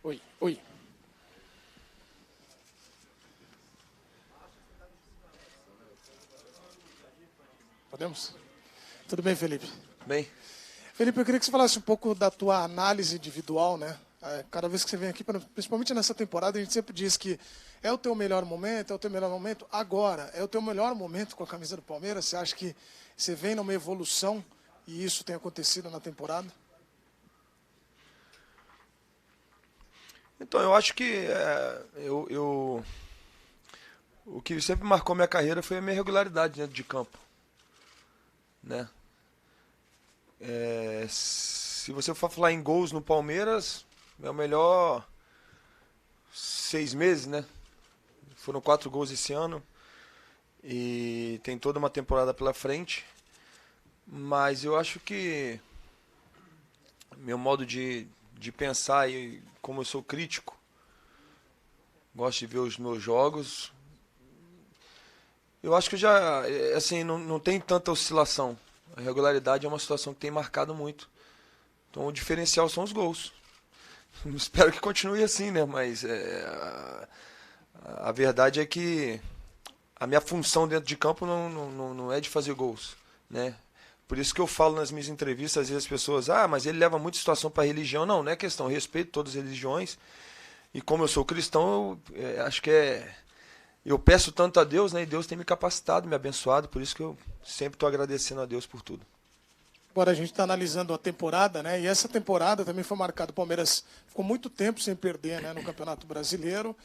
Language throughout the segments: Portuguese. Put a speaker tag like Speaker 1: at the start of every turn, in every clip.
Speaker 1: Oi, oi. Podemos? Tudo bem, Felipe?
Speaker 2: Bem.
Speaker 1: Felipe, eu queria que você falasse um pouco da tua análise individual, né? Cada vez que você vem aqui, principalmente nessa temporada, a gente sempre diz que é o teu melhor momento, é o teu melhor momento. Agora, é o teu melhor momento com a camisa do Palmeiras? Você acha que você vem numa evolução e isso tem acontecido na temporada?
Speaker 2: Então, eu acho que o que sempre marcou minha carreira foi a minha regularidade dentro de campo, né? Se você for falar em gols no Palmeiras, é o melhor 6 meses, né? Foram 4 gols esse ano e tem toda uma temporada pela frente. Mas eu acho que meu modo de pensar, e como eu sou crítico, gosto de ver os meus jogos, eu acho que já, assim, não tem tanta oscilação. A regularidade é uma situação que tem marcado muito. Então o diferencial são os gols. Espero que continue assim, né? Mas a verdade é que a minha função dentro de campo não é de fazer gols, né? Por isso que eu falo nas minhas entrevistas, às vezes as pessoas, mas ele leva muita situação para a religião. Não é questão, eu respeito todas as religiões. E como eu sou cristão, eu acho que eu peço tanto a Deus, né? E Deus tem me capacitado, me abençoado. Por isso que eu sempre estou agradecendo a Deus por tudo.
Speaker 1: Agora a gente está analisando a temporada, né? E essa temporada também foi marcada. O Palmeiras ficou muito tempo sem perder, né, no Campeonato Brasileiro.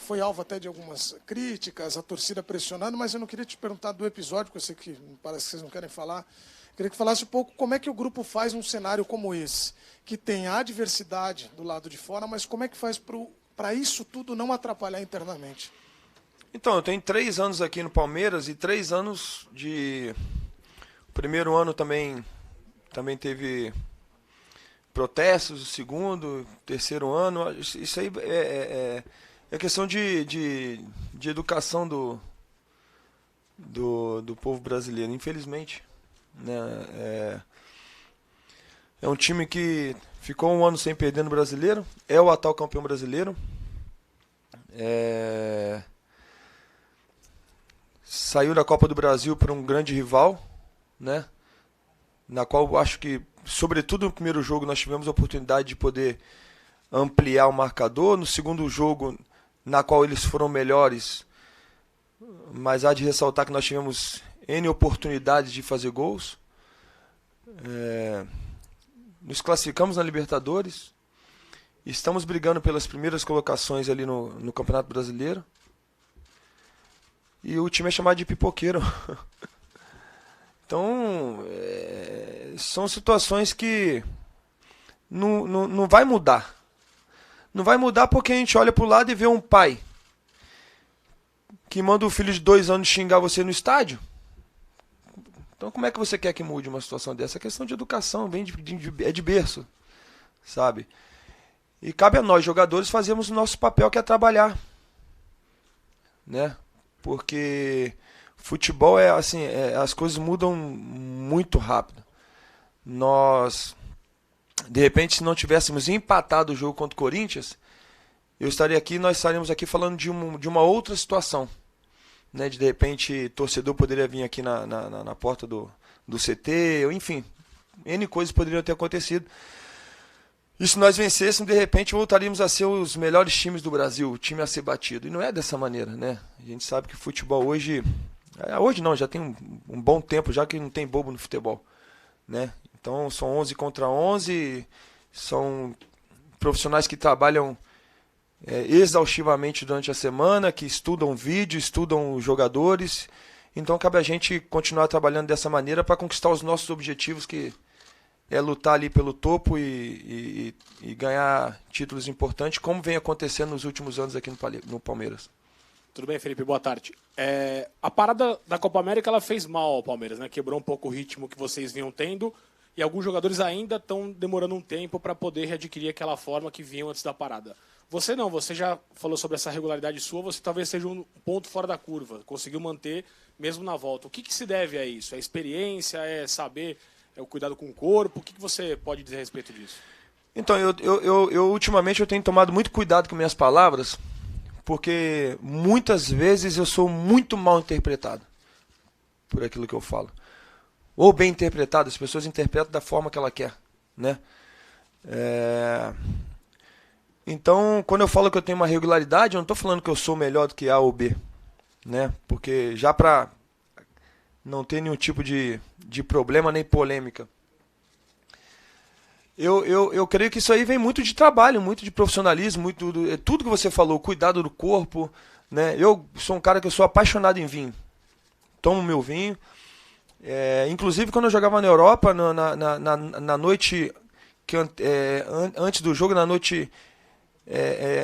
Speaker 1: Foi alvo até de algumas críticas, a torcida pressionando, mas eu não queria te perguntar do episódio, porque eu sei que parece que vocês não querem falar. Eu queria que falasse um pouco como é que o grupo faz um cenário como esse, que tem a adversidade do lado de fora, mas como é que faz para isso tudo não atrapalhar internamente?
Speaker 2: Então, eu tenho 3 anos aqui no Palmeiras e 3 anos de... O primeiro ano também teve protestos, o segundo, terceiro ano. Isso aí é questão de educação do povo brasileiro, infelizmente. Né? É um time que ficou 1 ano sem perder no Brasileiro, é o atual campeão brasileiro. Saiu da Copa do Brasil para um grande rival, né? Na qual eu acho que, sobretudo no primeiro jogo, nós tivemos a oportunidade de poder ampliar o marcador. No segundo jogo, na qual eles foram melhores, mas há de ressaltar que nós tivemos N oportunidades de fazer gols. Nos classificamos na Libertadores, estamos brigando pelas primeiras colocações ali no Campeonato Brasileiro, e o time é chamado de pipoqueiro. Então, são situações que não vai mudar. Não vai mudar porque a gente olha para o lado e vê um pai que manda o filho de 2 anos xingar você no estádio. Então, como é que você quer que mude uma situação dessa? É questão de educação, é de berço, sabe? E cabe a nós, jogadores, fazermos o nosso papel, que é trabalhar, né? Porque futebol assim, as coisas mudam muito rápido. Nós, de repente, se não tivéssemos empatado o jogo contra o Corinthians, nós estaríamos aqui falando de uma outra situação, né? De repente, torcedor poderia vir aqui na porta do CT, ou enfim, N coisas poderiam ter acontecido. E se nós vencêssemos, de repente, voltaríamos a ser os melhores times do Brasil, o time a ser batido. E não é dessa maneira, né? A gente sabe que o futebol hoje não, já tem um bom tempo já que não tem bobo no futebol, né? Então são 11 contra 11, são profissionais que trabalham exaustivamente durante a semana, que estudam vídeo, estudam os jogadores. Então cabe a gente continuar trabalhando dessa maneira para conquistar os nossos objetivos, que é lutar ali pelo topo e ganhar títulos importantes, como vem acontecendo nos últimos anos aqui no Palmeiras.
Speaker 3: Tudo bem, Felipe? Boa tarde. A parada da Copa América ela fez mal ao Palmeiras, né? Quebrou um pouco o ritmo que vocês vinham tendo, e alguns jogadores ainda estão demorando um tempo para poder readquirir aquela forma que vinham antes da parada. Você não, você já falou sobre essa regularidade sua, você talvez seja um ponto fora da curva, conseguiu manter mesmo na volta. O que se deve a isso? É experiência, é saber, é o cuidado com o corpo? O que você pode dizer a respeito disso?
Speaker 2: Então, eu ultimamente eu tenho tomado muito cuidado com minhas palavras, porque muitas vezes eu sou muito mal interpretado por aquilo que eu falo. Ou bem interpretado, as pessoas interpretam da forma que ela quer, né? Então, quando eu falo que eu tenho uma regularidade, eu não estou falando que eu sou melhor do que A ou B, né? Porque já para não ter nenhum tipo de problema nem polêmica. Eu creio que isso aí vem muito de trabalho, muito de profissionalismo, tudo que você falou, cuidado do corpo, né? Eu sou um cara que eu sou apaixonado em vinho. Tomo meu vinho. Inclusive, quando eu jogava na Europa, na noite antes do jogo, na noite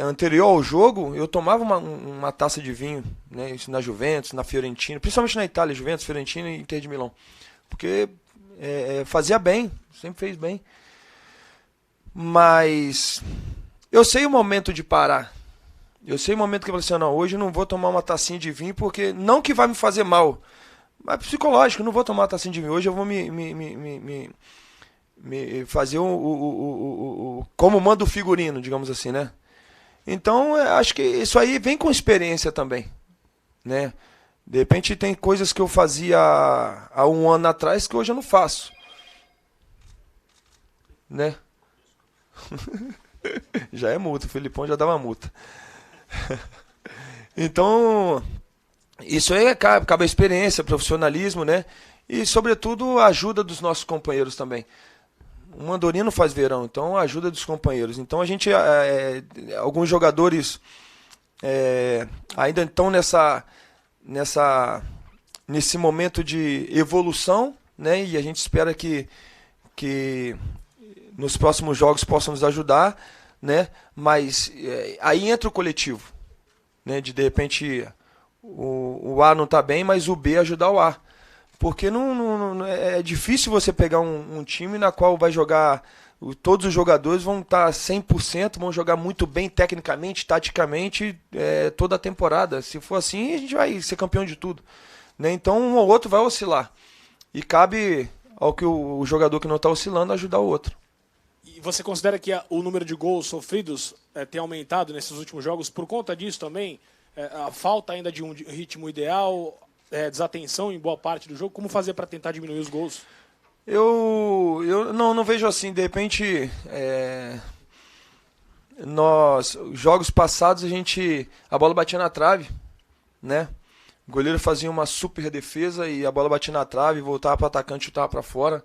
Speaker 2: anterior ao jogo, eu tomava uma taça de vinho, né? Isso na Juventus, na Fiorentina, principalmente na Itália, Juventus, Fiorentina e Inter de Milão. Porque fazia bem, sempre fez bem. Mas eu sei o momento de parar. Eu sei o momento que eu falei assim, não, hoje eu não vou tomar uma tacinha de vinho, porque não que vai me fazer mal, mas psicológico, eu não vou tomar uma tacinha de vinho. Hoje eu vou me fazer como manda o figurino, digamos assim, né? Então, acho que isso aí vem com experiência também, né? De repente tem coisas que eu fazia há um ano atrás que hoje eu não faço, né? Já é multa, o Felipão já dá uma multa. Então, isso aí acaba a experiência, profissionalismo, né? E, sobretudo, a ajuda dos nossos companheiros também. O Andorinha faz verão, então a ajuda dos companheiros. Então, a gente, alguns jogadores ainda estão nesse momento de evolução, né? E a gente espera que nos próximos jogos possam nos ajudar, né? Mas aí entra o coletivo, né? De repente o A não está bem, mas o B ajudar o A. Porque é difícil você pegar um time na qual vai jogar, todos os jogadores vão estar 100%, vão jogar muito bem tecnicamente, taticamente, toda a temporada. Se for assim, a gente vai ser campeão de tudo, né? Então um ou outro vai oscilar. E cabe ao que o jogador que não está oscilando ajudar o outro.
Speaker 3: E você considera que o número de gols sofridos tem aumentado nesses últimos jogos por conta disso também? A falta ainda de um ritmo ideal, desatenção em boa parte do jogo? Como fazer para tentar diminuir os gols?
Speaker 2: Eu não vejo assim. De repente, jogos passados, a bola batia na trave, né? O goleiro fazia uma super defesa e a bola batia na trave, voltava para o atacante, chutava para fora.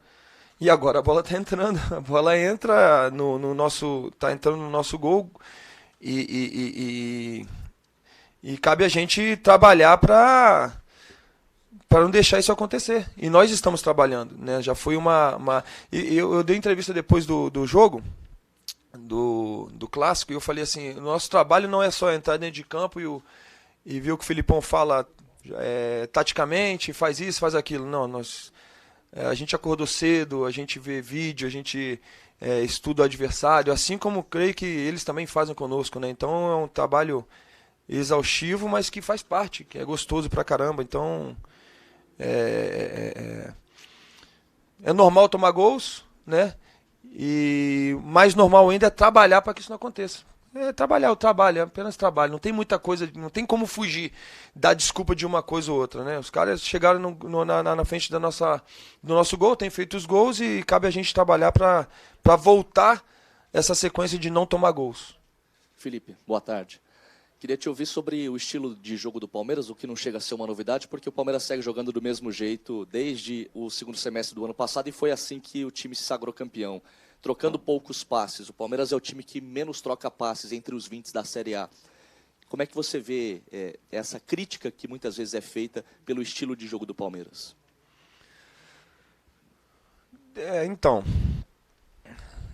Speaker 2: E agora a bola está entrando, a bola entra tá entrando no nosso gol e cabe a gente trabalhar para não deixar isso acontecer. E nós estamos trabalhando, né? Já foi eu dei entrevista depois do jogo, do clássico, e eu falei assim, o nosso trabalho não é só entrar dentro de campo e ver o que o Filipão fala taticamente, faz isso, faz aquilo. Não, a gente acordou cedo, a gente vê vídeo, a gente estuda o adversário, assim como creio que eles também fazem conosco, né? Então é um trabalho exaustivo, mas que faz parte, que é gostoso pra caramba. Então é normal tomar gols, né? E mais normal ainda é trabalhar para que isso não aconteça. Trabalhar, o trabalho, é apenas trabalho. Não tem muita coisa, não tem como fugir da desculpa de uma coisa ou outra, né? Os caras chegaram na frente do nosso gol, têm feito os gols e cabe a gente trabalhar para voltar essa sequência de não tomar gols.
Speaker 4: Felipe, boa tarde. Queria te ouvir sobre o estilo de jogo do Palmeiras, o que não chega a ser uma novidade, porque o Palmeiras segue jogando do mesmo jeito desde o segundo semestre do ano passado e foi assim que o time se sagrou campeão. Trocando poucos passes. O Palmeiras é o time que menos troca passes entre os 20 da Série A. Como é que você vê essa crítica que muitas vezes é feita pelo estilo de jogo do Palmeiras?
Speaker 2: Então,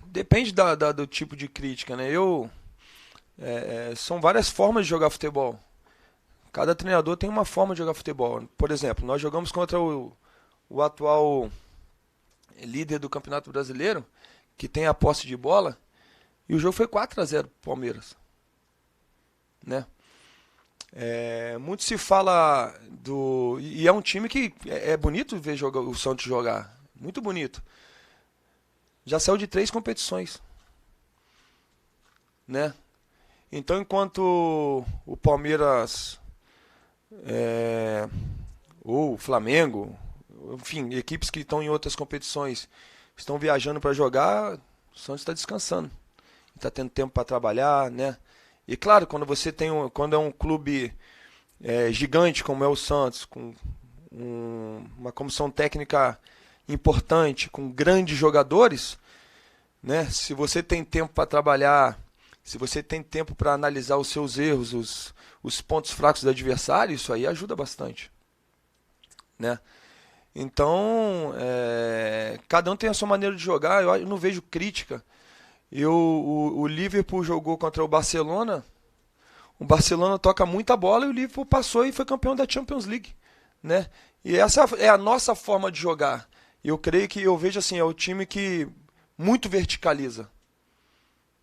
Speaker 2: depende do tipo de crítica, né? São várias formas de jogar futebol. Cada treinador tem uma forma de jogar futebol. Por exemplo, nós jogamos contra o atual líder do Campeonato Brasileiro, que tem a posse de bola, e o jogo foi 4-0 pro Palmeiras, né? Muito se fala e é um time que é bonito ver o Santos jogar, muito bonito. Já saiu de 3 competições, né? Então, enquanto o Palmeiras ou o Flamengo, enfim, equipes que estão em outras competições estão viajando para jogar, o Santos está descansando, está tendo tempo para trabalhar, né? E claro, quando é um clube gigante como é o Santos, com uma comissão técnica importante, com grandes jogadores, né? Se você tem tempo para trabalhar, se você tem tempo para analisar os seus erros, os pontos fracos do adversário, isso aí ajuda bastante, né? Então, cada um tem a sua maneira de jogar, eu não vejo crítica. O Liverpool jogou contra o Barcelona toca muita bola e o Liverpool passou e foi campeão da Champions League, né? E essa é a nossa forma de jogar. Eu creio que, eu vejo assim, é o time que muito verticaliza.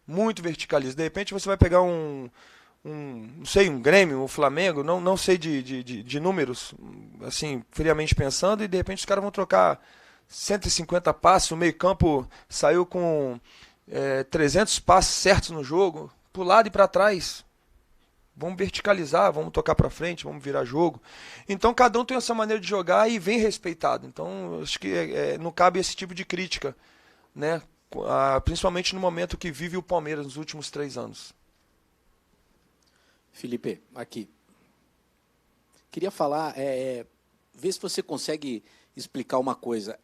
Speaker 2: Muito verticaliza. De repente você vai pegar não sei, um Grêmio, um Flamengo, não sei de números, assim, friamente pensando, e de repente os caras vão trocar 150 passes, o meio-campo saiu com 300 passes certos no jogo, pro lado e para trás. Vamos verticalizar, vamos tocar para frente, vamos virar jogo. Então cada um tem essa maneira de jogar e vem respeitado. Então acho que não cabe esse tipo de crítica, né? Principalmente no momento que vive o Palmeiras nos últimos 3 anos.
Speaker 5: Felipe, aqui. Queria falar, ver se você consegue explicar uma coisa.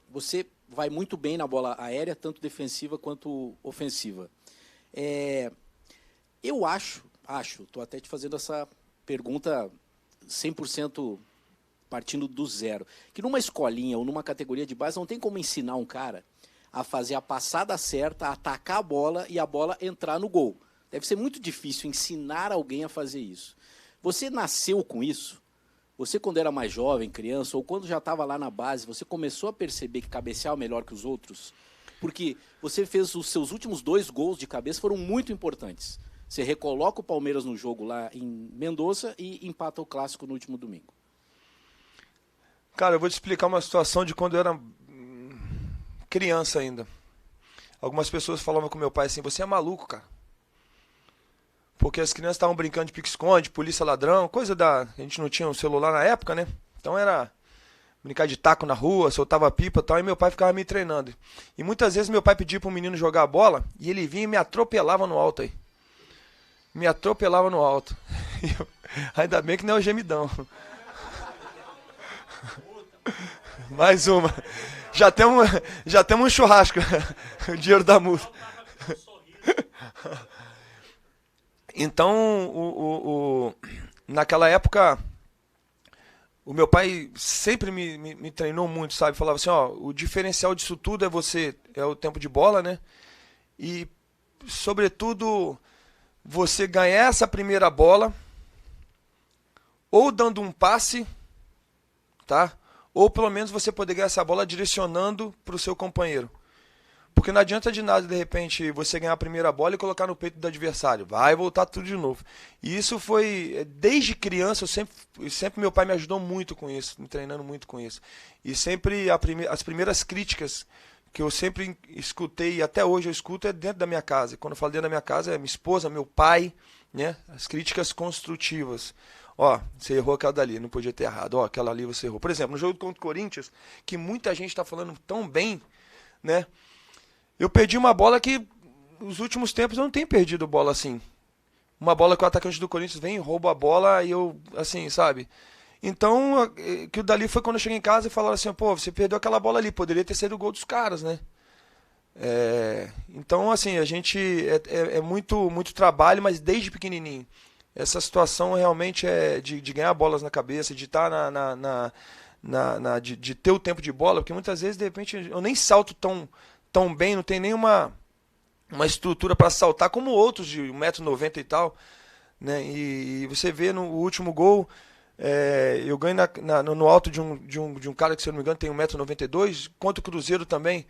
Speaker 5: Você vai muito bem na bola aérea, tanto defensiva quanto ofensiva. Eu acho, estou até te fazendo essa pergunta 100% partindo do zero, que numa escolinha ou numa categoria de base não tem como ensinar um cara a fazer a passada certa, a atacar a bola e a bola entrar no gol. Deve ser muito difícil ensinar alguém a fazer isso. Você nasceu com isso? Você, quando era mais jovem, criança, ou quando já estava lá na base, você começou a perceber que cabeceava melhor que os outros? Porque você fez os seus últimos 2 gols de cabeça, foram muito importantes. Você recoloca o Palmeiras no jogo lá em Mendoza e empata o clássico no último domingo.
Speaker 2: Cara, eu vou te explicar uma situação de quando eu era criança ainda. Algumas pessoas falavam com meu pai assim, você é maluco, cara. Porque as crianças estavam brincando de pique-esconde, polícia ladrão, a gente não tinha um celular na época, né? Então era brincar de taco na rua, soltava pipa e tal, e meu pai ficava me treinando. E muitas vezes meu pai pedia para um menino jogar a bola, e ele vinha e me atropelava no alto aí. Me atropelava no alto. Ainda bem que não é o gemidão. Mais uma. Já temos um churrasco. O dinheiro da multa. Então, naquela época, o meu pai sempre me treinou muito, sabe? Falava assim, o diferencial disso tudo é o tempo de bola, né? E, sobretudo, você ganhar essa primeira bola, ou dando um passe, tá? Ou pelo menos você poder ganhar essa bola direcionando para o seu companheiro. Porque não adianta de nada, de repente, você ganhar a primeira bola e colocar no peito do adversário. Vai voltar tudo de novo. E isso foi, desde criança, sempre meu pai me ajudou muito com isso, me treinando muito com isso. E sempre as primeiras críticas que eu sempre escutei, e até hoje eu escuto, é dentro da minha casa. E quando eu falo dentro da minha casa, é minha esposa, meu pai, né? As críticas construtivas. Você errou aquela dali, não podia ter errado. Aquela ali você errou. Por exemplo, no jogo contra o Corinthians, que muita gente está falando tão bem, né? Eu perdi uma bola que, nos últimos tempos, eu não tenho perdido bola assim. Uma bola que o atacante do Corinthians vem, rouba a bola e eu, assim, sabe? Então, que o dali foi quando eu cheguei em casa e falaram assim, você perdeu aquela bola ali, poderia ter sido o gol dos caras, né? Então, assim, a gente é muito, muito trabalho, mas desde pequenininho. Essa situação realmente é de ganhar bolas na cabeça, de estar de ter o tempo de bola, porque muitas vezes, de repente, eu nem salto tão bem, não tem nenhuma uma estrutura para saltar, como outros de 1,90 m e tal, né? E você vê no último gol, eu ganho no alto de um cara que, se eu não me engano, tem 1,92 m, contra o Cruzeiro também.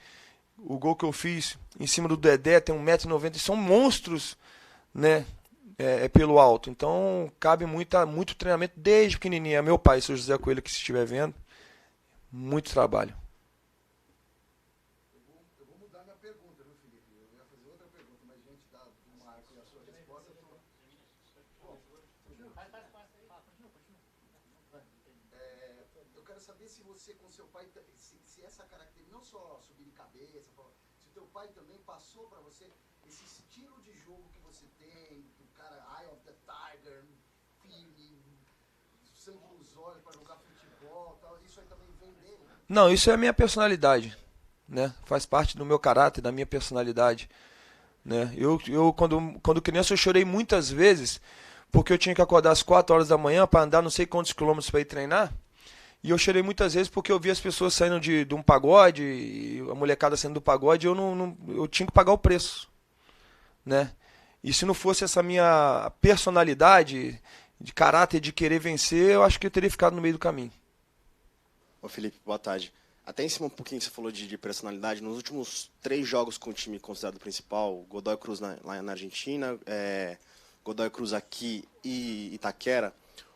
Speaker 2: O gol que eu fiz em cima do Dedé tem 1,90 m, são monstros, né? Pelo alto. Então cabe muito treinamento desde pequenininho. É meu pai, seu José Coelho, que se estiver vendo, muito trabalho.
Speaker 6: Eu vou mudar minha pergunta, viu, Felipe? Eu ia fazer outra pergunta, mas a gente dá 20 se você com seu pai, se essa característica, não só subir de cabeça, se o teu pai também passou para você esse estilo de jogo que você tem, do cara Eye of the Tiger, firme, sangue nos olhos para jogar futebol, tal, isso aí também vem dele?
Speaker 2: Não, isso é a minha personalidade, né? Faz parte do meu caráter, da minha personalidade, né? Eu quando criança eu chorei muitas vezes porque eu tinha que acordar às 4 horas da manhã para andar não sei quantos quilômetros para ir treinar. E eu chorei muitas vezes porque eu vi as pessoas saindo de um pagode, e a molecada saindo do pagode, e eu tinha que pagar o preço, né? E se não fosse essa minha personalidade, de caráter, de querer vencer, eu acho que eu teria ficado no meio do caminho.
Speaker 7: Ô Felipe, boa tarde. Até em cima um pouquinho que você falou de personalidade, nos últimos 3 jogos com o time considerado principal, Godoy Cruz lá na Argentina, Godoy Cruz aqui e Itaquera,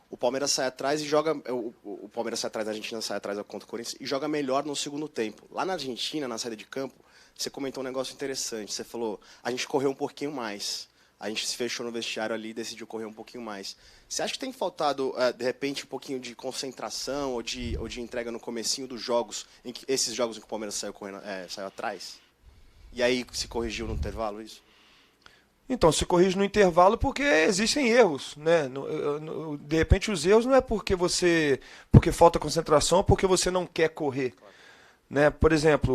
Speaker 7: o Palmeiras sai atrás e joga. O Palmeiras sai atrás, a Argentina sai atrás contra o Corinthians e joga melhor no segundo tempo. Lá na Argentina, na saída de campo, você comentou um negócio interessante. Você falou, a gente correu um pouquinho mais. A gente se fechou no vestiário ali e decidiu correr um pouquinho mais. Você acha que tem faltado, de repente, um pouquinho de concentração ou de entrega no comecinho dos jogos, esses jogos em que o Palmeiras saiu atrás? E aí se corrigiu no intervalo isso?
Speaker 2: Então, se corrige no intervalo porque existem erros, né? De repente os erros não é porque falta concentração, porque você não quer correr, né? Por exemplo,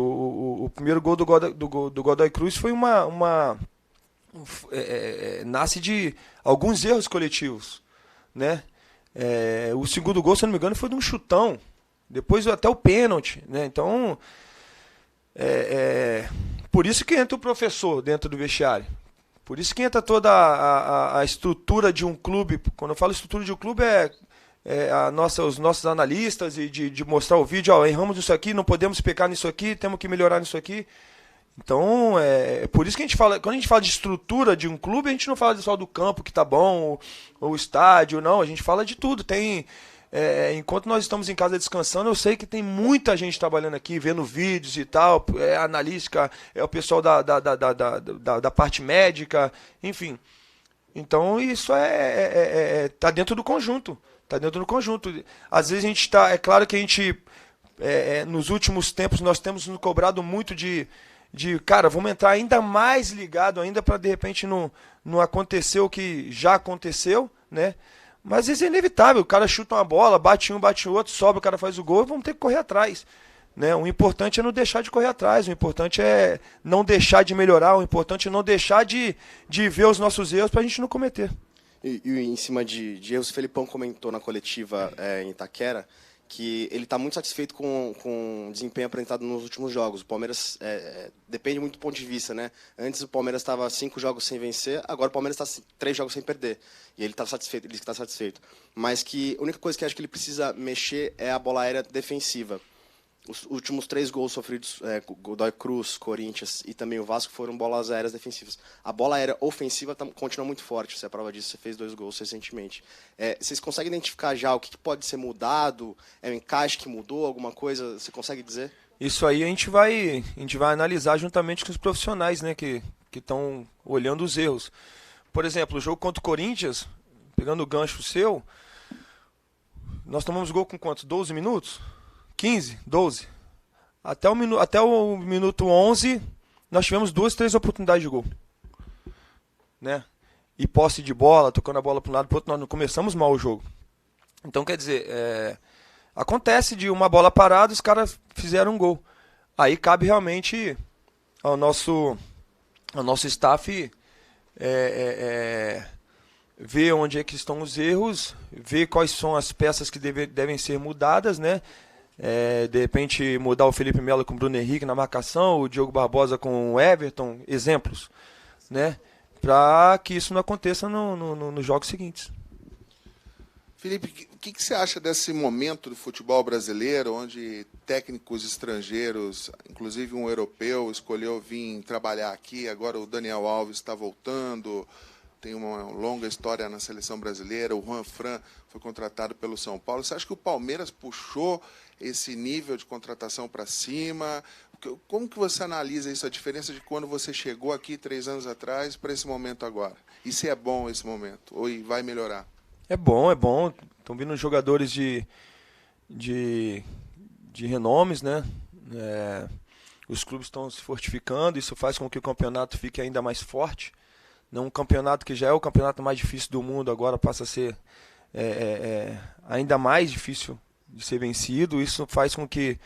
Speaker 2: o primeiro gol do Godoy Cruz foi nasce de alguns erros coletivos, né? O segundo gol, se eu não me engano, foi de um chutão, depois até o pênalti, né? Então, por isso que entra o professor dentro do vestiário. Por isso que entra toda a estrutura de um clube. Quando eu falo estrutura de um clube, os nossos analistas e de mostrar o vídeo, erramos isso aqui, não podemos pecar nisso aqui, temos que melhorar nisso aqui. Então, por isso que a gente fala, quando a gente fala de estrutura de um clube, a gente não fala só do campo que tá bom, ou o estádio, não, a gente fala de tudo. Enquanto nós estamos em casa descansando, eu sei que tem muita gente trabalhando aqui, vendo vídeos e tal, analítica, o pessoal da parte médica, enfim. Então isso tá dentro do conjunto. Tá dentro do conjunto. Às vezes a gente está. É claro que a gente. Nos últimos tempos nós temos nos cobrado muito cara, vamos entrar ainda mais ligado ainda para de repente não acontecer o que já aconteceu, né? Mas isso é inevitável, o cara chuta uma bola, bate um, bate o outro, sobe, o cara faz o gol, vamos ter que correr atrás, né? O importante é não deixar de correr atrás, o importante é não deixar de melhorar, o importante é não deixar de ver os nossos erros para a gente não cometer.
Speaker 7: E em cima de erros, o Felipão comentou na coletiva em Itaquera que ele está muito satisfeito com o desempenho apresentado nos últimos jogos. O Palmeiras depende muito do ponto de vista, né? Antes o Palmeiras estava 5 jogos sem vencer, agora o Palmeiras está 3 jogos sem perder. E ele está satisfeito, ele está satisfeito. Mas que a única coisa que acho que ele precisa mexer é a bola aérea defensiva. Os últimos 3 gols sofridos, Godoy Cruz, Corinthians e também o Vasco, foram bolas aéreas defensivas. A bola aérea ofensiva continua muito forte, você é a prova disso, você fez 2 gols recentemente. Vocês conseguem identificar já o que pode ser mudado? É o encaixe que mudou, alguma coisa? Você consegue dizer?
Speaker 2: Isso aí a gente vai analisar juntamente com os profissionais, né, que estão olhando os erros. Por exemplo, o jogo contra o Corinthians, pegando o gancho seu, nós tomamos gol com quantos? 12 minutos? 15, 12. Até o minuto 11, nós tivemos 2, 3 oportunidades de gol, né? E posse de bola, tocando a bola para um lado para o outro, nós não começamos mal o jogo. Então, quer dizer, acontece de uma bola parada, os caras fizeram um gol. Aí cabe realmente ao nosso staff ver onde é que estão os erros, ver quais são as peças que devem ser mudadas, né? De repente mudar o Felipe Melo com o Bruno Henrique na marcação, o Diogo Barbosa com o Everton, exemplos, né? Para que isso não aconteça nos jogos seguintes.
Speaker 8: Felipe, o que você acha desse momento do futebol brasileiro, onde técnicos estrangeiros, inclusive um europeu, escolheu vir trabalhar aqui, agora o Daniel Alves está voltando, tem uma longa história na seleção brasileira, o Juan Fran foi contratado pelo São Paulo. Você acha que o Palmeiras puxou esse nível de contratação para cima? Como que você analisa isso, a diferença de quando você chegou aqui 3 anos atrás para esse momento agora? E se é bom esse momento? Ou vai melhorar?
Speaker 2: É bom. Estão vindo jogadores de de renomes, né? Os clubes estão se fortificando, isso faz com que o campeonato fique ainda mais forte. Um campeonato que já é o campeonato mais difícil do mundo, agora passa a ser ainda mais difícil de ser vencido. Isso faz com que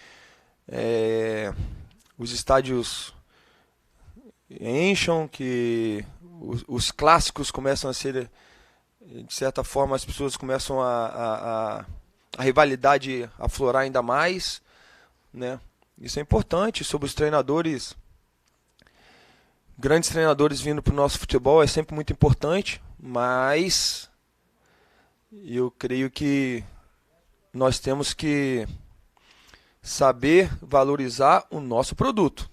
Speaker 2: os estádios encham, que os clássicos começam a ser, de certa forma, as pessoas começam a rivalidade aflorar ainda mais, né? Isso é importante. Sobre os treinadores, grandes treinadores vindo para o nosso futebol é sempre muito importante, mas eu creio que nós temos que saber valorizar o nosso produto.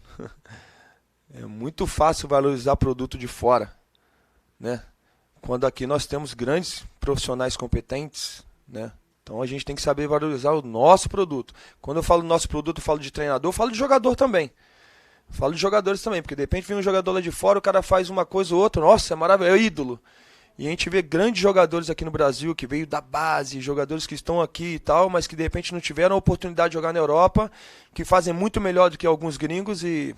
Speaker 2: É muito fácil valorizar produto de fora, né? Quando aqui nós temos grandes profissionais competentes, né? Então a gente tem que saber valorizar o nosso produto. Quando eu falo nosso produto, eu falo de treinador, eu falo de jogador também. Eu falo de jogadores também, porque de repente vem um jogador lá de fora, o cara faz uma coisa ou outra, nossa, é maravilhoso, é ídolo. E a gente vê grandes jogadores aqui no Brasil, que veio da base, jogadores que estão aqui e tal, mas que de repente não tiveram a oportunidade de jogar na Europa, que fazem muito melhor do que alguns gringos e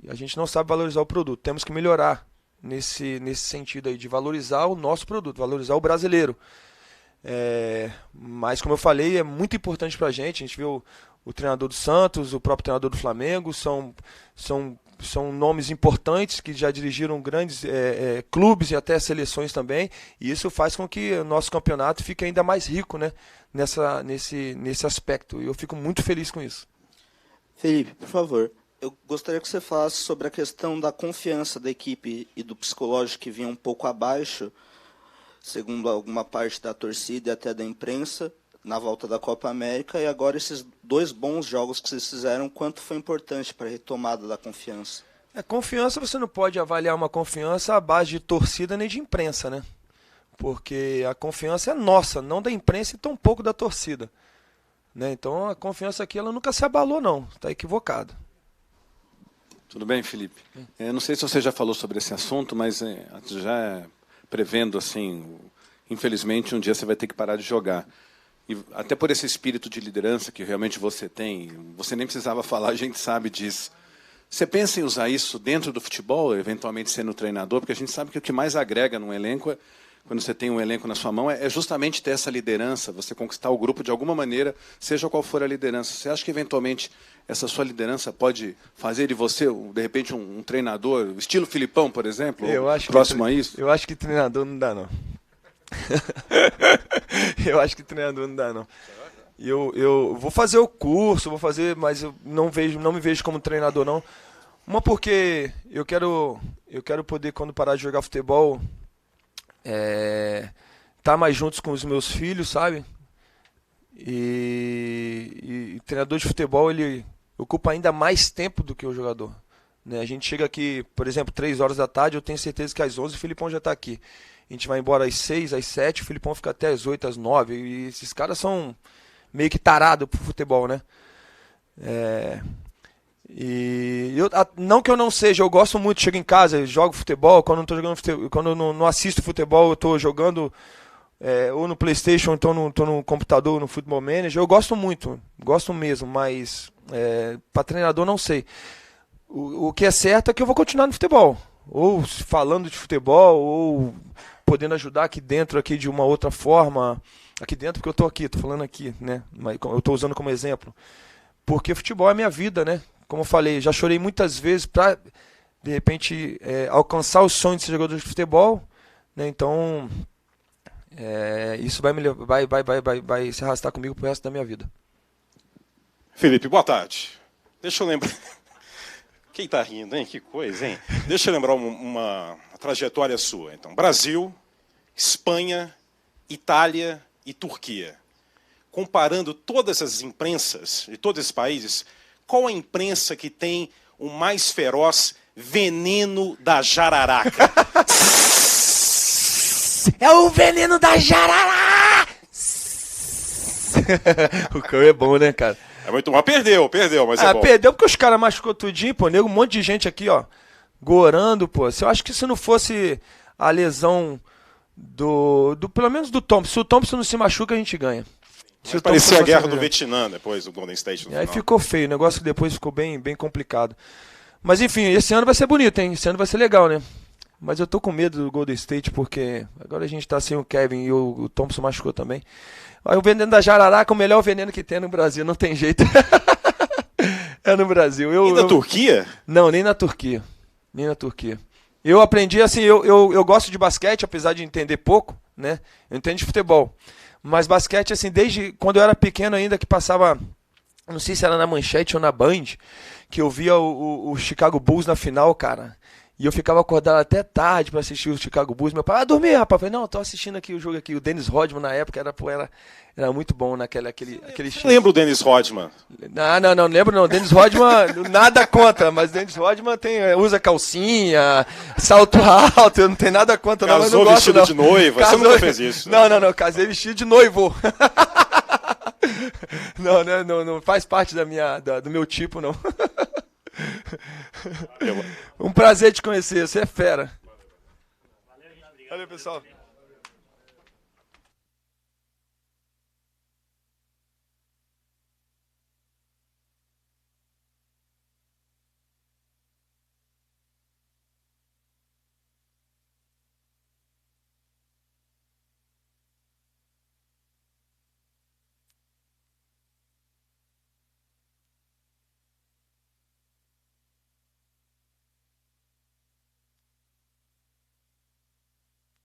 Speaker 2: a gente não sabe valorizar o produto. Temos que melhorar nesse sentido aí, de valorizar o nosso produto, valorizar o brasileiro. Mas como eu falei, é muito importante pra gente. A gente vê o treinador do Santos, o próprio treinador do Flamengo, são nomes importantes que já dirigiram grandes clubes e até seleções também, e isso faz com que o nosso campeonato fique ainda mais rico, né, nesse aspecto, e eu fico muito feliz com isso.
Speaker 9: Felipe, por favor, eu gostaria que você falasse sobre a questão da confiança da equipe e do psicológico que vinha um pouco abaixo, segundo alguma parte da torcida e até da imprensa, na volta da Copa América, e agora esses 2 bons jogos que vocês fizeram, quanto foi importante para a retomada da confiança?
Speaker 2: Confiança, você não pode avaliar uma confiança à base de torcida nem de imprensa, né? Porque a confiança é nossa, não da imprensa e tampouco da torcida, né? Então a confiança aqui ela nunca se abalou, não, está equivocado.
Speaker 10: Tudo bem, Felipe? Não sei se você já falou sobre esse assunto, mas já prevendo assim, infelizmente um dia você vai ter que parar de jogar. E até por esse espírito de liderança que realmente você tem, você nem precisava falar, a gente sabe disso. Você pensa em usar isso dentro do futebol, eventualmente sendo treinador? Porque a gente sabe que o que mais agrega num elenco, quando você tem um elenco na sua mão, é justamente ter essa liderança, você conquistar o grupo de alguma maneira, seja qual for a liderança. Você acha que eventualmente essa sua liderança pode fazer de você, de repente, um treinador, estilo Filipão, por exemplo, próximo a isso?
Speaker 2: Eu acho que treinador não dá, não. Eu acho que treinador não dá, não. Eu vou fazer o curso, mas eu não me vejo como treinador, não. Uma porque eu quero poder, quando parar de jogar futebol, estar mais juntos com os meus filhos, sabe? E treinador de futebol, ele ocupa ainda mais tempo do que o jogador, né? A gente chega aqui, por exemplo, 3 horas da tarde, eu tenho certeza que às 11 o Filipão já está aqui. A gente vai embora às 6, às 7, o Filipão fica até às 8, às 9. E esses caras são meio que tarados pro futebol, né? Não que eu não seja, eu gosto muito, chego em casa, jogo futebol. Quando eu não tô jogando futebol, quando eu não assisto futebol, eu estou jogando ou no PlayStation, ou então tô no computador, no Football Manager. Eu gosto muito, gosto mesmo, mas para treinador não sei. O que é certo é que eu vou continuar no futebol, ou falando de futebol, ou podendo ajudar aqui dentro aqui de uma outra forma, aqui dentro porque eu estou falando aqui, né? Mas eu estou usando como exemplo, porque futebol é minha vida, né? Como eu falei, já chorei muitas vezes para de repente alcançar o sonho de ser jogador de futebol, né? Então isso vai se arrastar comigo pro resto da minha vida.
Speaker 11: Felipe, boa tarde. Deixa eu lembrar. Quem tá rindo, hein? Que coisa, hein? Deixa eu lembrar uma trajetória sua. Então, Brasil, Espanha, Itália e Turquia. Comparando todas as imprensas de todos esses países, qual a imprensa que tem o mais feroz veneno da jararaca?
Speaker 2: É o veneno da jararaca! O cão é bom, né, cara?
Speaker 11: É muito bom. Perdeu, mas é bom.
Speaker 2: Perdeu porque os caras machucou tudinho, pô. Nego, um monte de gente aqui, ó, gorando, pô. Eu acho que se não fosse a lesão pelo menos do Thompson, se o Thompson não se machuca, a gente ganha. Se o
Speaker 11: Parecia a
Speaker 2: Thompson
Speaker 11: guerra
Speaker 2: fosse
Speaker 11: do
Speaker 2: melhor.
Speaker 11: Vietnã depois, o Golden State no
Speaker 2: E aí
Speaker 11: final.
Speaker 2: ficou feio, o negócio depois ficou bem complicado. Mas enfim, esse ano vai ser bonito, hein? Esse ano vai ser legal, né? Mas eu tô com medo do Golden State porque agora a gente tá sem o Kevin e o Thompson machucou também. Aí o veneno da jararaca é o melhor veneno que tem no Brasil, não tem jeito. É no Brasil.
Speaker 11: E da Turquia?
Speaker 2: Não, nem na Turquia. Nem na Turquia. Eu aprendi assim, eu gosto de basquete, apesar de entender pouco, né? Eu entendo de futebol. Mas basquete, assim, desde quando eu era pequeno ainda, que passava, não sei se era na Manchete ou na Band, que eu via o Chicago Bulls na final, cara. E eu ficava acordado até tarde pra assistir o Chicago Bulls. Meu pai, dormir, rapaz. Eu falei, não, eu tô assistindo aqui o jogo aqui. O Dennis Rodman na época era muito bom naquele
Speaker 11: Você lembra o Dennis Rodman?
Speaker 2: Não lembro não. Dennis Rodman, nada contra, mas Dennis Rodman usa calcinha, salto alto, eu não tenho nada contra. Não, mas não
Speaker 11: Casou
Speaker 2: gosto,
Speaker 11: vestido
Speaker 2: não.
Speaker 11: de noiva, você nunca fez isso.
Speaker 2: Não, casei vestido de noivo. Não faz parte do meu tipo, não. Um prazer te conhecer, você é fera. Valeu, pessoal.